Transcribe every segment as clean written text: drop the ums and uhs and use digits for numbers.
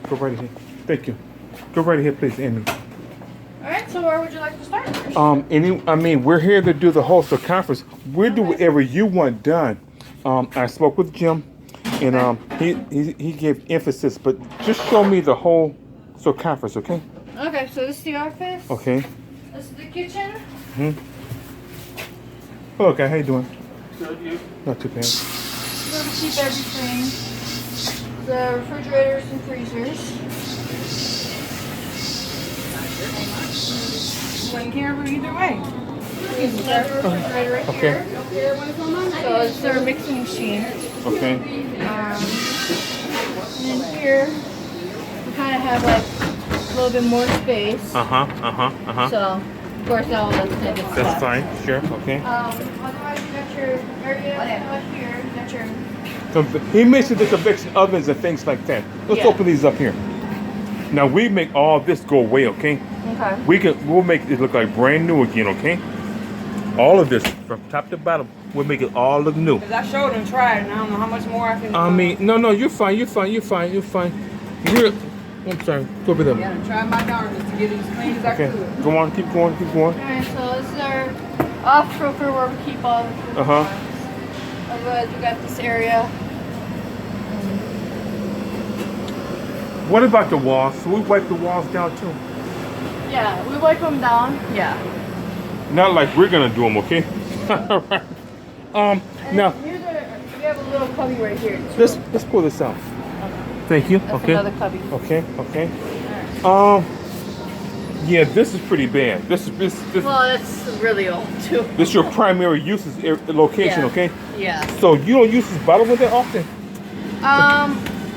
Go right ahead. Thank you. Go right ahead, please, Amy. All right. So where would you like to start? We're here to do the whole circumference. We'll do whatever you want done. I spoke with Jim, and he gave emphasis, but just show me the whole circumference, okay? Okay. So this is the office. Okay. This is the kitchen. Hello, guy. How you doing? Good, you? Not too bad. We're going to keep everything. The refrigerators and freezers. One camera either way. Another refrigerator right Okay. here. So it's their mixing machine. Okay. And then here we kind of have like a little bit more space. So of course all that's kind of stuff. That's fine. Sure. Okay. Otherwise you got your area out here. You got your He mentioned the convection ovens and things like that. Let's open these up here. Now we make all this go away, okay? okay. We'll make it look like brand new again, okay? All of this from top to bottom, we'll make it all look new. Cause I showed and tried, and I don't know how much more I can. No, you're fine. I'm sorry. Go over there. Yeah, I tried my darndest to get it as clean as I Okay. could. Go on. Keep going. Alright, so this is our off trooper where we keep all the food. Otherwise we got this area. What about the walls? So we wipe the walls down too. Yeah, we wipe them down. Yeah. Not like we're gonna do them, okay? Alright. Now Here's we have a little cubby right here too. let's pull this out. Thank you. That's Okay. another cubby. Okay. Yeah, this is pretty bad. This. Well, that's really old too. This your primary uses location, Yeah. okay? Yeah. So you don't use this bottom one that often?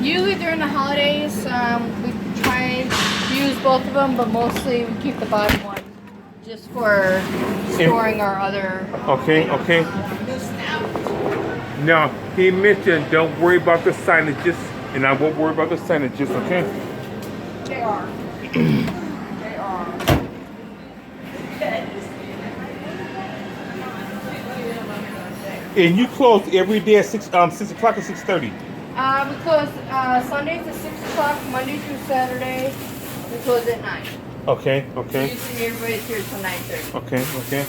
Usually during the holidays, we try to use both of them, but mostly we keep the bottom one just for storing our other. Okay. Now he mentioned don't worry about the signages, and I won't worry about the signages, okay? They are. They And you close every day at 6 o'clock or 6:30? We close Sundays at 6 o'clock, Monday through Saturday. We close at 9. Okay. Usually everybody's here till 9:30. Okay.